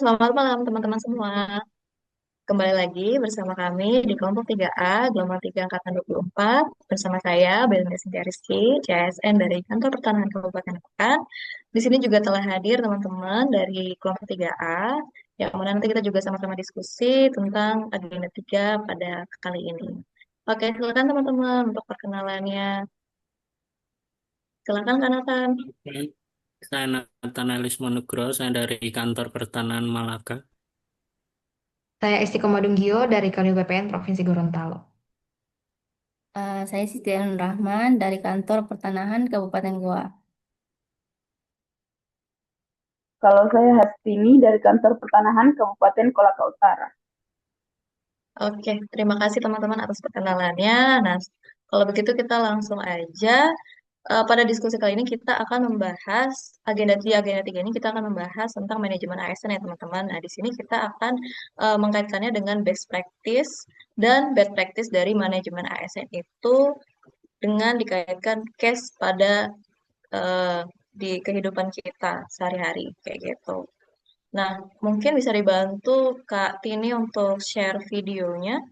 Selamat malam teman-teman semua. Kembali lagi bersama kami di kelompok 3A, gelombang 3 Angkatan 24, bersama saya, Belinda Cynthia Rizky, CSN dari Kantor Pertanahan Kabupaten Pekan. Di sini juga telah hadir teman-teman dari kelompok 3A, yang mana nanti kita juga sama-sama diskusi tentang agenda 3 pada kali ini. Oke, silakan teman-teman untuk perkenalannya. Silakan Kak Nathan. Oke, saya Nathanaelis Nugroho, saya dari Kantor Pertanahan Malaka. Saya Istiqomadunggio dari Koni BPN Provinsi Gorontalo. Saya Siti Ainun Rahman dari Kantor Pertanahan Kabupaten Goa. Kalau saya Hastini dari Kantor Pertanahan Kabupaten Kolaka Utara. Oke, terima kasih teman-teman atas perkenalannya. Nah, kalau begitu kita langsung aja. Pada diskusi kali ini kita akan membahas agenda 3 ini kita akan membahas tentang manajemen ASN ya teman-teman. Nah, di sini kita akan mengkaitkannya dengan best practice dan bad practice dari manajemen ASN itu dengan dikaitkan case pada eh, di kehidupan kita sehari-hari kayak gitu. Nah, mungkin bisa dibantu Kak Tini untuk share videonya.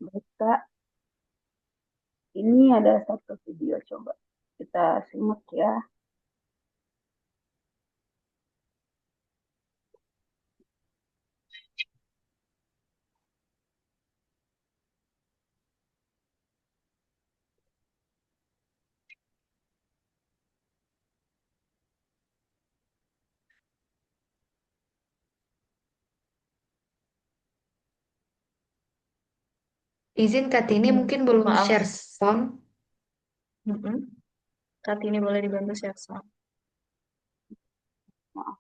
Baik, Kak. Ini ada satu video, coba kita simak ya. Izin Kak Tini Hmm, mungkin belum maaf. share sound. Mm-mm. Kak Tini boleh dibantu share sound. Maaf.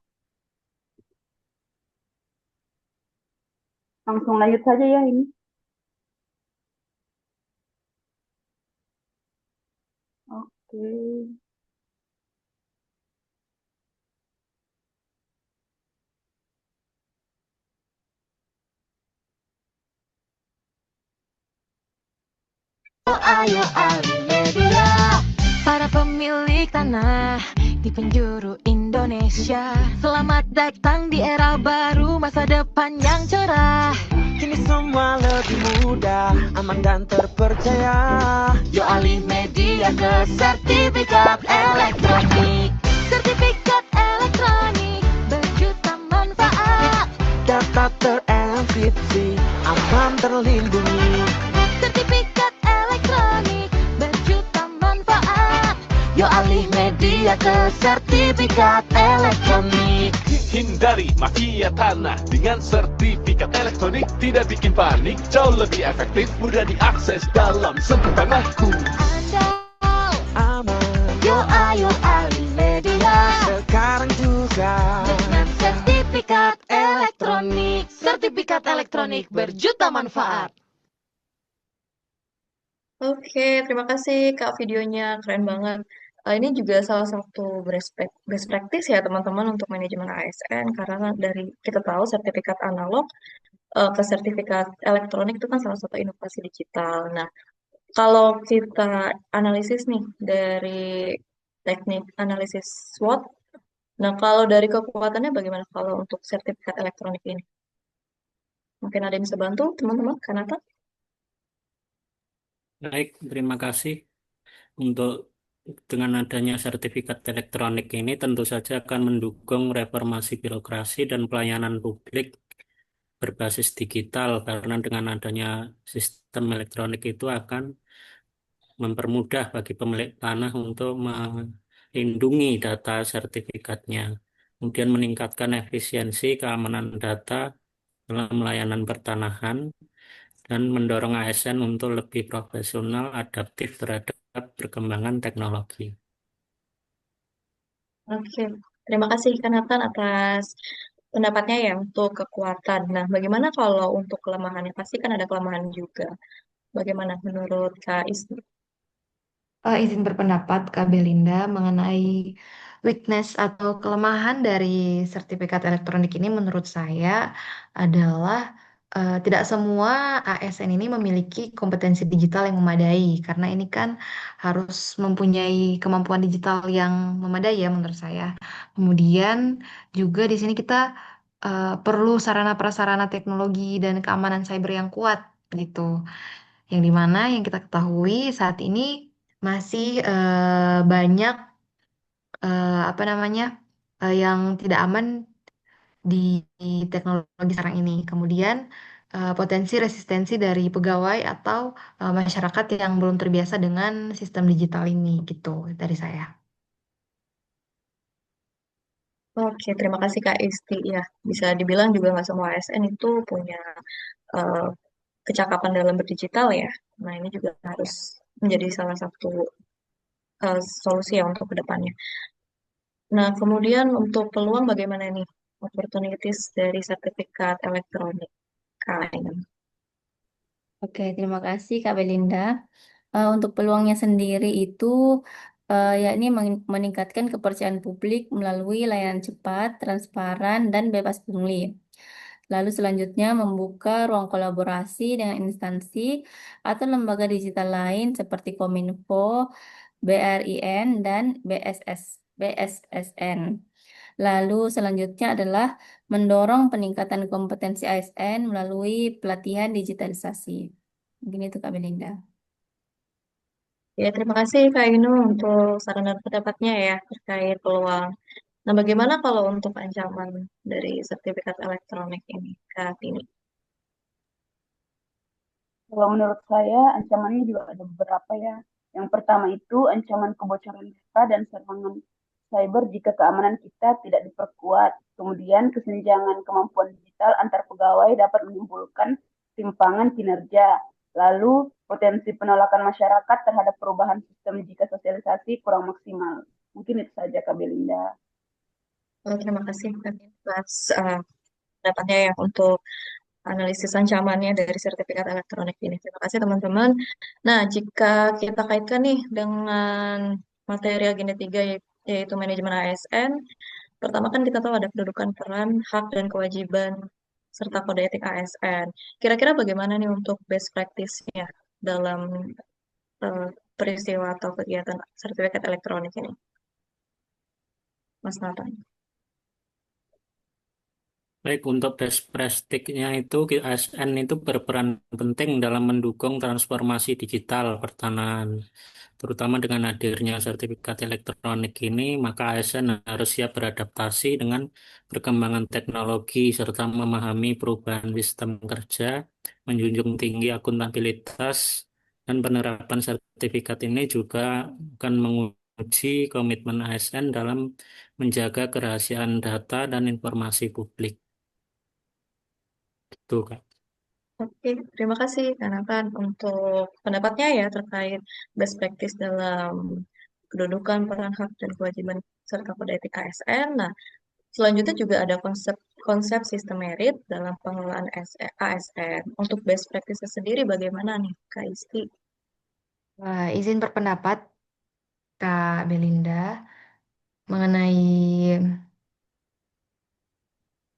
Langsung lanjut saja ya ini. Oke. Ayo alih media, para pemilik tanah di penjuru Indonesia. Selamat datang di era baru, masa depan yang cerah. Kini semua lebih mudah, aman dan terpercaya. Yo alih media ke sertifikat elektronik. Sertifikat elektronik berjuta manfaat. Data terenkripsi, aman terlindungi. Sertifikat elektronik berjuta manfaat. Yo alih media ke sertifikat elektronik. Hindari mafia tanah dengan sertifikat elektronik. Tidak bikin panik, jauh lebih efektif, mudah diakses dalam sentuh Andal, Aman, yo ayo alih media sekarang juga. dengan sertifikat elektronik. Sertifikat elektronik berjuta manfaat. Oke, terima kasih Kak videonya, keren banget. Ini juga salah satu best practice ya teman-teman untuk manajemen ASN karena kan dari kita tahu sertifikat analog ke sertifikat elektronik itu kan salah satu inovasi digital. Nah, kalau kita analisis nih dari teknik analisis SWOT, nah kalau dari kekuatannya bagaimana kalau untuk sertifikat elektronik ini? Mungkin ada yang bisa bantu teman-teman, Kanata? Baik, terima kasih. Untuk dengan adanya sertifikat elektronik ini tentu saja akan mendukung reformasi birokrasi dan pelayanan publik berbasis digital karena dengan adanya sistem elektronik itu akan mempermudah bagi pemilik tanah untuk melindungi data sertifikatnya, kemudian meningkatkan efisiensi keamanan data dalam layanan pertanahan, dan mendorong ASN untuk lebih profesional, adaptif terhadap perkembangan teknologi. Oke, terima kasih Kanatan atas pendapatnya ya untuk kekuatan. Nah, bagaimana kalau untuk kelemahannya? Pasti kan ada kelemahan juga. Bagaimana menurut Kak Ismi? Izin berpendapat Kak Belinda mengenai weakness atau kelemahan dari sertifikat elektronik ini menurut saya adalah tidak semua ASN ini memiliki kompetensi digital yang memadai, karena ini kan harus mempunyai kemampuan digital yang memadai ya menurut saya. Kemudian juga di sini kita perlu sarana prasarana teknologi dan keamanan cyber yang kuat gitu. Yang dimana yang kita ketahui saat ini masih banyak apa namanya yang tidak aman di teknologi sekarang ini. Kemudian potensi resistensi dari pegawai atau masyarakat yang belum terbiasa dengan sistem digital ini gitu dari saya. Oke, terima kasih Kak Isti. Ya, bisa dibilang juga nggak semua ASN itu punya eh, kecakapan dalam berdigital ya. Nah, ini juga harus Ya. menjadi salah satu solusi ya untuk kedepannya. Nah, kemudian untuk peluang bagaimana nih? Opportunities dari sertifikat elektronik Kak Ainun. Oke, terima kasih Kak Belinda. Untuk peluangnya sendiri itu yakni meningkatkan kepercayaan publik melalui layanan cepat, transparan, dan bebas pungli. Lalu selanjutnya membuka ruang kolaborasi dengan instansi atau lembaga digital lain seperti Kominfo, BRIN, dan BSSN. Lalu selanjutnya adalah mendorong peningkatan kompetensi ASN melalui pelatihan digitalisasi. Mungkin itu Kak Belinda. Ya, terima kasih Kak Ainun untuk saran dan pendapatnya ya terkait peluang. Nah, bagaimana kalau untuk ancaman dari sertifikat elektronik ini, Kak Tini? Kalau menurut saya, ancamannya juga ada beberapa ya. Yang pertama itu ancaman kebocoran data dan serangan cyber jika keamanan kita tidak diperkuat. Kemudian kesenjangan kemampuan digital antar pegawai dapat menimbulkan timpangan kinerja. Lalu potensi penolakan masyarakat terhadap perubahan sistem jika sosialisasi kurang maksimal. Mungkin itu saja Kak Belinda. Oh, terima kasih Kak Tini atas pendapatnya ya untuk analisis ancamannya dari sertifikat elektronik ini. Terima kasih teman-teman. Nah, jika kita kaitkan nih dengan materi agenda 3 yaitu manajemen ASN, pertama kan kita tahu ada kedudukan peran, hak dan kewajiban serta kode etik ASN. Kira-kira bagaimana nih untuk best practice-nya dalam eh, peristiwa atau kegiatan sertifikat elektronik ini, Mas Nathan? Baik, untuk best practice-nya itu ASN itu berperan penting dalam mendukung transformasi digital pertanahan. Terutama dengan hadirnya sertifikat elektronik ini, maka ASN harus siap beradaptasi dengan perkembangan teknologi serta memahami perubahan sistem kerja, menjunjung tinggi akuntabilitas, dan penerapan sertifikat ini juga akan menguji komitmen ASN dalam menjaga kerahasiaan data dan informasi publik. Itu, Kak. Oke, terima kasih Kak Nathan untuk pendapatnya ya terkait best practice dalam kedudukan, peran, hak, dan kewajiban serta kode etik ASN. Nah, selanjutnya juga ada konsep konsep sistem merit dalam pengelolaan ASN. Untuk best practice sendiri bagaimana nih, Kak Isti? Izin berpendapat Kak Belinda mengenai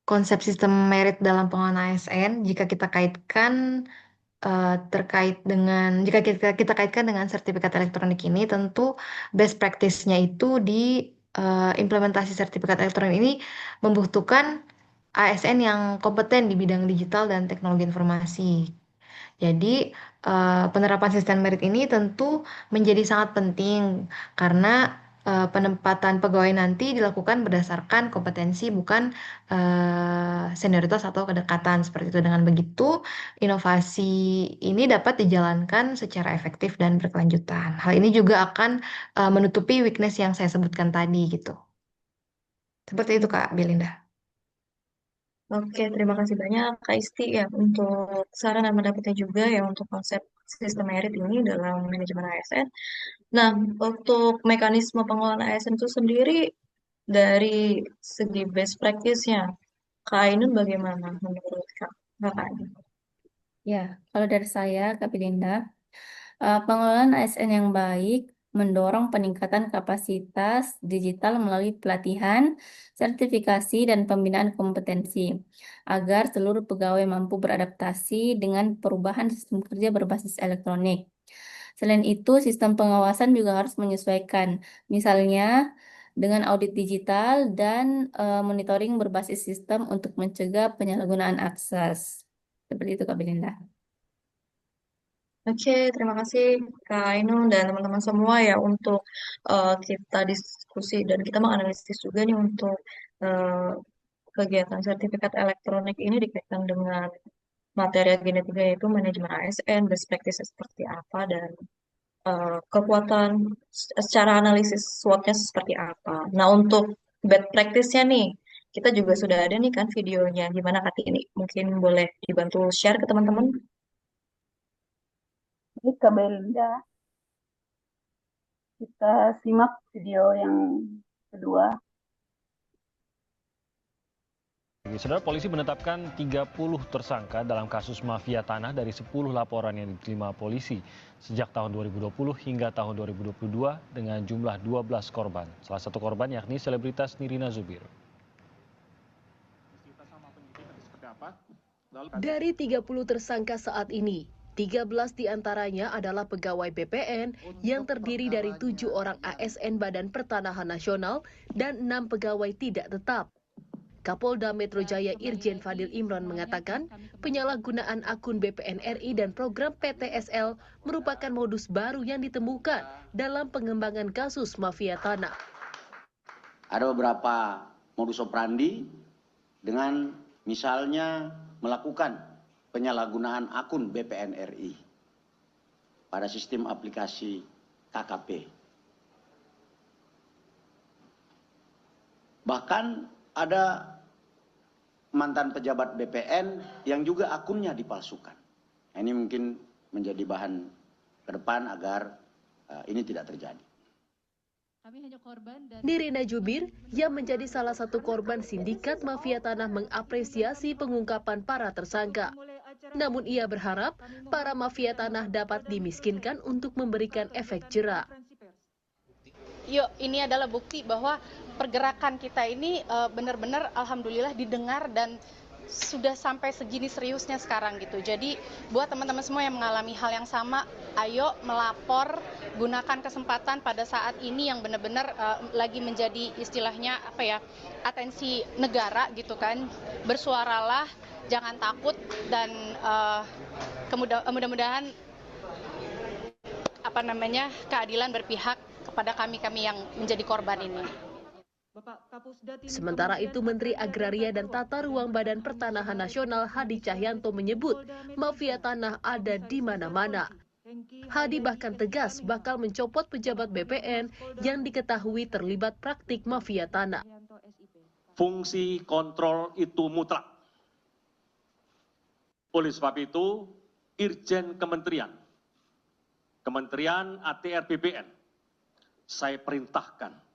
konsep sistem merit dalam pengelolaan ASN jika kita kaitkan terkait dengan jika kita kaitkan dengan sertifikat elektronik ini tentu best practice-nya itu di implementasi sertifikat elektronik ini membutuhkan ASN yang kompeten di bidang digital dan teknologi informasi. Jadi, penerapan sistem merit ini tentu menjadi sangat penting karena penempatan pegawai nanti dilakukan berdasarkan kompetensi bukan senioritas atau kedekatan. Seperti itu. Dengan begitu, inovasi ini dapat dijalankan secara efektif dan berkelanjutan. Hal ini juga akan menutupi weakness yang saya sebutkan tadi gitu. Seperti itu Kak Belinda. Oke, terima kasih banyak Kak Isti ya untuk saran dan pendapatnya juga ya untuk konsep sistem merit ini dalam manajemen ASN. Nah, untuk mekanisme pengelolaan ASN itu sendiri dari segi best practice-nya, Kak Ainun bagaimana menurut Kakak Ainun? Ya, kalau dari saya, Kak Belinda, pengelolaan ASN yang baik mendorong peningkatan kapasitas digital melalui pelatihan, sertifikasi, dan pembinaan kompetensi, agar seluruh pegawai mampu beradaptasi dengan perubahan sistem kerja berbasis elektronik. Selain itu, sistem pengawasan juga harus menyesuaikan, misalnya dengan audit digital dan monitoring berbasis sistem untuk mencegah penyalahgunaan akses. Seperti itu, Kak Belinda. Oke, terima kasih Kak Ainun dan teman-teman semua ya untuk kita diskusi dan kita menganalisis juga nih untuk eh, kegiatan sertifikat elektronik ini dikaitkan dengan materi agenda 3 yaitu manajemen ASN, best practice seperti apa dan kekuatan secara analisis SWOT-nya seperti apa. Nah, untuk bad practice-nya nih, kita juga sudah ada nih kan videonya. Gimana Kak ini? Mungkin boleh dibantu share ke teman-teman? Baik, Kak Belinda, kita simak video yang kedua. Saudara, polisi menetapkan 30 tersangka dalam kasus mafia tanah dari 10 laporan yang diterima polisi sejak tahun 2020 hingga tahun 2022 dengan jumlah 12 korban. Salah satu korban yakni selebritas Nirina Zubir. Dari 30 tersangka saat ini, 13 diantaranya adalah pegawai BPN yang terdiri dari 7 orang ASN Badan Pertanahan Nasional dan 6 pegawai tidak tetap. Kapolda Metro Jaya Irjen Fadil Imron mengatakan penyalahgunaan akun BPN RI dan program PTSL merupakan modus baru yang ditemukan dalam pengembangan kasus mafia tanah. Ada beberapa modus operandi dengan misalnya melakukan penyalahgunaan akun BPN RI pada sistem aplikasi KKP. Bahkan ada mantan pejabat BPN yang juga akunnya dipalsukan. Nah, ini mungkin menjadi bahan ke depan agar ini tidak terjadi. Nirina Zubir yang menjadi salah satu korban sindikat mafia tanah mengapresiasi pengungkapan para tersangka. Namun ia berharap para mafia tanah dapat dimiskinkan untuk memberikan efek jera. Yuk, ini adalah bukti bahwa pergerakan kita ini benar-benar alhamdulillah didengar dan sudah sampai segini seriusnya sekarang gitu. Jadi buat teman-teman semua yang mengalami hal yang sama, ayo melapor, gunakan kesempatan pada saat ini yang benar-benar lagi menjadi istilahnya atensi negara gitu kan. Bersuaralah, jangan takut dan mudah-mudahan keadilan berpihak kepada kami-kami yang menjadi korban ini. Sementara itu, Menteri Agraria dan Tata Ruang Badan Pertanahan Nasional Hadi Cahyanto menyebut mafia tanah ada di mana-mana. Hadi bahkan tegas bakal mencopot pejabat BPN yang diketahui terlibat praktik mafia tanah. Fungsi kontrol itu mutlak. Oleh sebab itu, Irjen Kementerian ATR BPN, saya perintahkan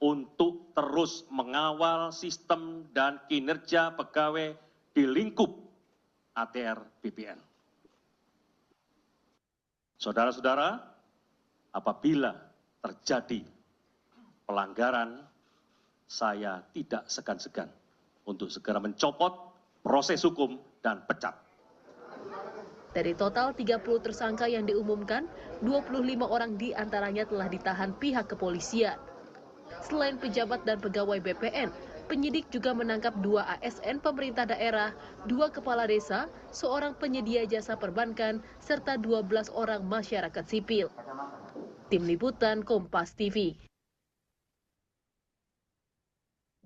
untuk terus mengawal sistem dan kinerja pegawai di lingkup ATR BPN. Saudara-saudara, apabila terjadi pelanggaran, saya tidak segan-segan untuk segera mencopot proses hukum dan pecat. Dari total 30 tersangka yang diumumkan, 25 orang diantaranya telah ditahan pihak kepolisian. Selain pejabat dan pegawai BPN, penyidik juga menangkap 2 ASN pemerintah daerah, 2 kepala desa, seorang penyedia jasa perbankan, serta 12 orang masyarakat sipil. Tim Liputan Kompas TV.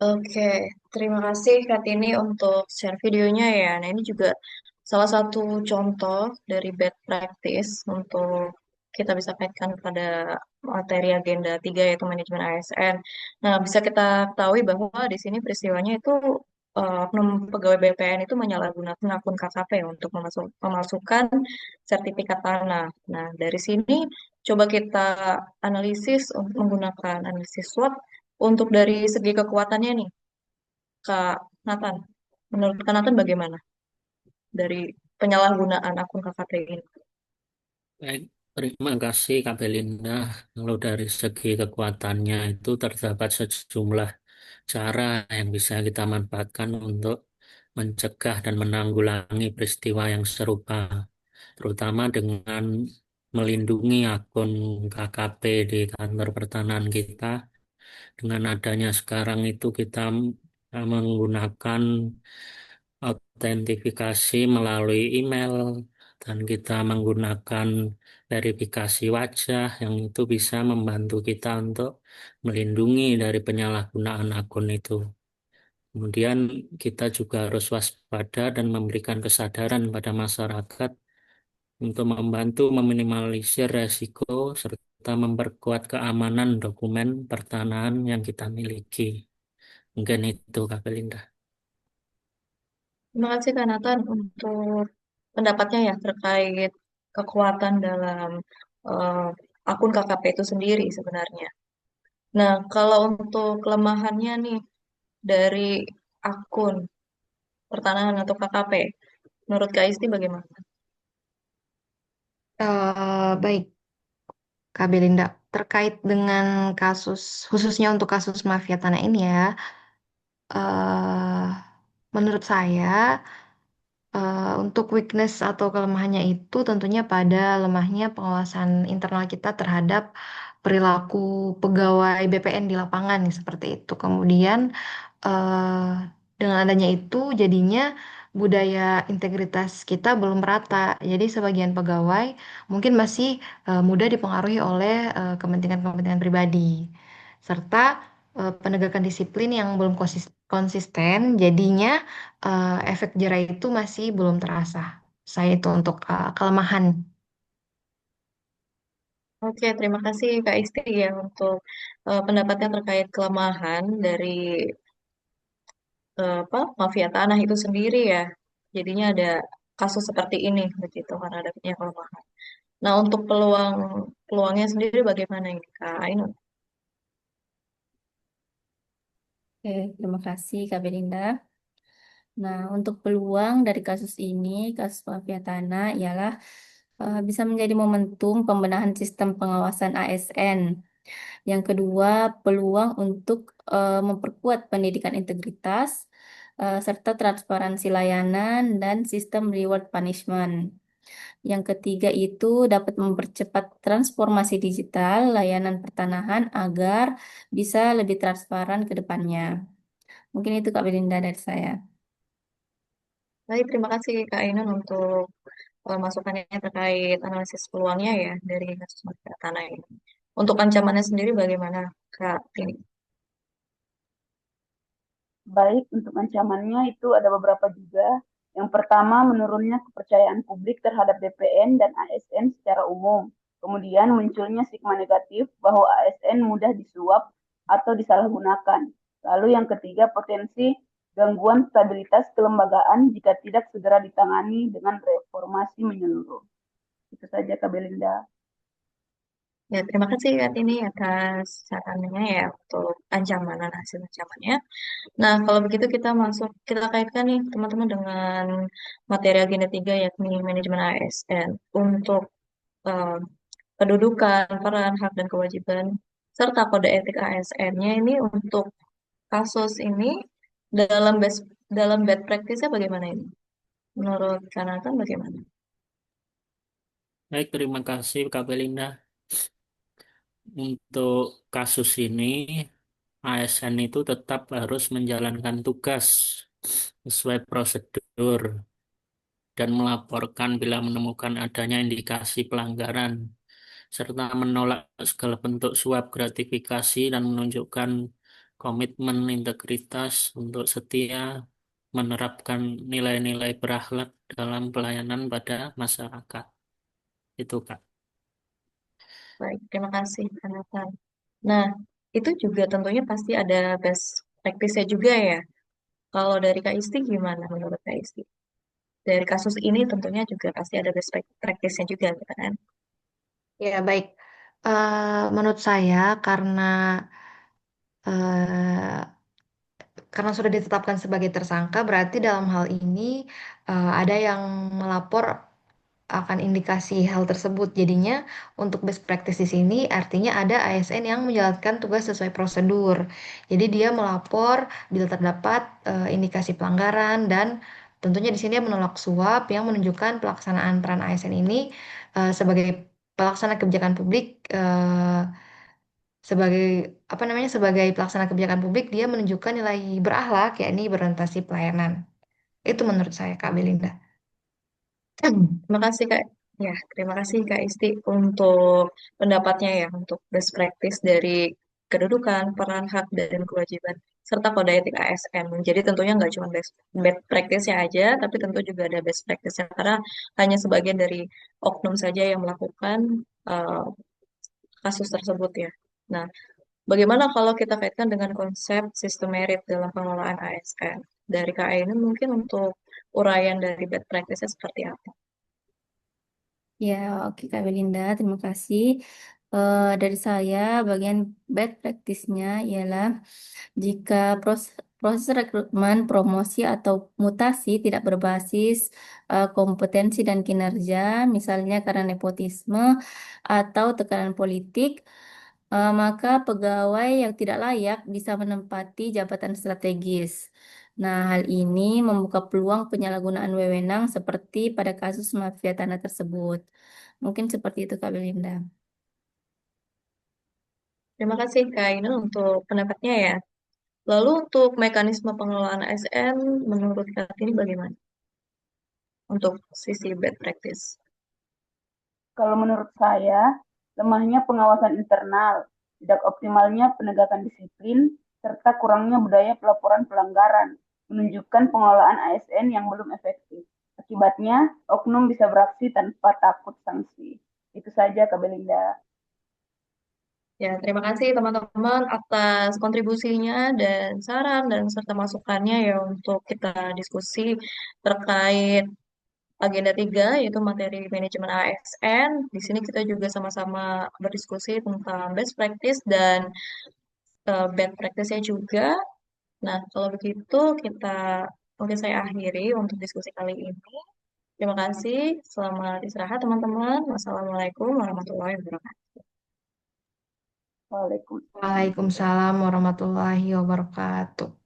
Oke, terima kasih Kak Tini untuk share videonya ya. Nah, ini juga salah satu contoh dari bad practice untuk kita bisa kaitkan pada materi agenda 3 yaitu manajemen ASN. Nah, bisa kita ketahui bahwa di sini peristiwanya itu oknum pegawai BPN itu menyalahgunakan akun KKP untuk memalsukan sertifikat tanah. Nah, dari sini coba kita analisis untuk menggunakan analisis SWOT untuk dari segi kekuatannya nih, Kak Nathan. Menurut Kak Nathan bagaimana dari penyalahgunaan akun KKP ini? Baik, Terima kasih Kak Belinda. Kalau dari segi kekuatannya itu terdapat sejumlah cara yang bisa kita manfaatkan untuk mencegah dan menanggulangi peristiwa yang serupa, terutama dengan melindungi akun KKP di kantor pertanahan kita. Dengan adanya sekarang itu kita menggunakan autentifikasi melalui email dan kita menggunakan verifikasi wajah yang itu bisa membantu kita untuk melindungi dari penyalahgunaan akun itu. Kemudian kita juga harus waspada dan memberikan kesadaran pada masyarakat untuk membantu meminimalisir resiko serta memperkuat keamanan dokumen pertanahan yang kita miliki. Mungkin itu, Kak Belinda. Terima kasih Kak Nathan untuk pendapatnya ya terkait kekuatan dalam eh, akun KKP itu sendiri sebenarnya. Nah, kalau untuk kelemahannya nih dari akun pertanahan atau KKP, menurut Kak Isti bagaimana? Baik, Kak Belinda, terkait dengan kasus, khususnya untuk kasus mafia tanah ini ya, eh menurut saya untuk weakness atau kelemahannya itu tentunya pada lemahnya pengawasan internal kita terhadap perilaku pegawai BPN di lapangan seperti itu. Kemudian eh, dengan adanya itu jadinya budaya integritas kita belum merata. Jadi sebagian pegawai mungkin masih mudah dipengaruhi oleh kepentingan-kepentingan pribadi serta penegakan disiplin yang belum konsisten. Jadinya efek jera itu masih belum terasa. Saya itu untuk kelemahan. Oke, terima kasih Kak Isti ya untuk pendapatnya terkait kelemahan dari apa mafia tanah itu sendiri ya. Jadinya ada kasus seperti ini begitu karena adanya kelemahan. Nah, untuk peluangnya sendiri bagaimana ini Kak Ainun? Oke, terima kasih Kak Belinda. Nah, untuk peluang dari kasus ini, kasus mafia tanah ialah bisa menjadi momentum pembenahan sistem pengawasan ASN. Yang kedua, peluang untuk memperkuat pendidikan integritas serta transparansi layanan dan sistem reward punishment. Yang ketiga itu dapat mempercepat transformasi digital layanan pertanahan agar bisa lebih transparan ke depannya. Mungkin itu Kak Belinda dari saya. Baik, terima kasih Kak Ainun untuk masukannya terkait analisis peluangnya ya dari kasus mafia tanah ini. Untuk ancamannya sendiri bagaimana Kak ini? Baik, untuk ancamannya itu ada beberapa juga. Yang pertama, menurunnya kepercayaan publik terhadap BPN dan ASN secara umum. Kemudian munculnya stigma negatif bahwa ASN mudah disuap atau disalahgunakan. Lalu yang ketiga, potensi gangguan stabilitas kelembagaan jika tidak segera ditangani dengan reformasi menyeluruh. Itu saja Kak Belinda. Ya, terima kasih Kak Tini atas sarannya ya untuk ancaman dan hasil ancamannya. Nah, kalau begitu kita kaitkan nih teman-teman dengan materi agenda 3 yakni manajemen ASN untuk eh, kedudukan, peran, hak, dan kewajiban serta kode etik ASN-nya ini untuk kasus ini dalam bad practice-nya bagaimana ini? Menurut Kanatan bagaimana? Baik, terima kasih Kak Belinda. Untuk kasus ini, ASN itu tetap harus menjalankan tugas sesuai prosedur dan melaporkan bila menemukan adanya indikasi pelanggaran, serta menolak segala bentuk suap gratifikasi dan menunjukkan komitmen integritas untuk setia menerapkan nilai-nilai berakhlak dalam pelayanan pada masyarakat. Itu, Kak. Baik, terima kasih Kanatan. Nah, itu juga tentunya pasti ada best practice-nya juga ya. Kalau dari Kak Isti gimana menurut Kak Isti? Dari kasus ini tentunya juga pasti ada best practice-nya juga gitu kan. Ya, baik. Menurut saya eh, karena sudah ditetapkan sebagai tersangka, berarti dalam hal ini ada yang melapor akan indikasi hal tersebut. Jadinya untuk best practice di sini artinya ada ASN yang menjalankan tugas sesuai prosedur. Jadi dia melapor bila terdapat indikasi pelanggaran dan tentunya di sini dia menolak suap yang menunjukkan pelaksanaan peran ASN ini sebagai pelaksana kebijakan publik sebagai apa namanya sebagai pelaksana kebijakan publik dia menunjukkan nilai berakhlak yakni berorientasi pelayanan. Itu menurut saya Kak Belinda. Terima kasih Kak. Ya, terima kasih Kak Isti untuk pendapatnya ya, untuk best practice dari kedudukan, peran, hak, dan kewajiban, serta kode etik ASN. Jadi tentunya nggak cuma best practice-nya aja, tapi tentu juga ada best practice-nya, karena hanya sebagian dari oknum saja yang melakukan eh, kasus tersebut ya. Nah, bagaimana kalau kita kaitkan dengan konsep sistem merit dalam pengelolaan ASN? Dari KA ini mungkin untuk uraian dari best practice-nya seperti apa? Ya, oke Kak Belinda, terima kasih. Dari saya, bagian bad practice-nya ialah jika proses rekrutmen, promosi, atau mutasi tidak berbasis kompetensi dan kinerja, misalnya karena nepotisme atau tekanan politik, maka pegawai yang tidak layak bisa menempati jabatan strategis. Nah, hal ini membuka peluang penyalahgunaan wewenang seperti pada kasus mafia tanah tersebut. Mungkin seperti itu, Kak Belinda. Terima kasih Kak Ainun untuk pendapatnya ya. Lalu untuk mekanisme pengelolaan ASN menurut Kak ini bagaimana? Untuk sisi bad practice. Kalau menurut saya, lemahnya pengawasan internal, tidak optimalnya penegakan disiplin, serta kurangnya budaya pelaporan pelanggaran, menunjukkan pengelolaan ASN yang belum efektif. Akibatnya, oknum bisa beraksi tanpa takut sanksi. Itu saja, Kak Belinda. Ya, terima kasih teman-teman atas kontribusinya dan saran dan serta masukannya ya untuk kita diskusi terkait agenda 3 yaitu materi manajemen ASN. Di sini kita juga sama-sama berdiskusi tentang best practice dan bad practice-nya juga. Nah, kalau begitu kita mungkin saya akhiri untuk diskusi kali ini. Terima kasih. Selamat istirahat teman-teman. Wassalamualaikum warahmatullahi wabarakatuh. Waalaikumsalam. Waalaikumsalam warahmatullahi wabarakatuh.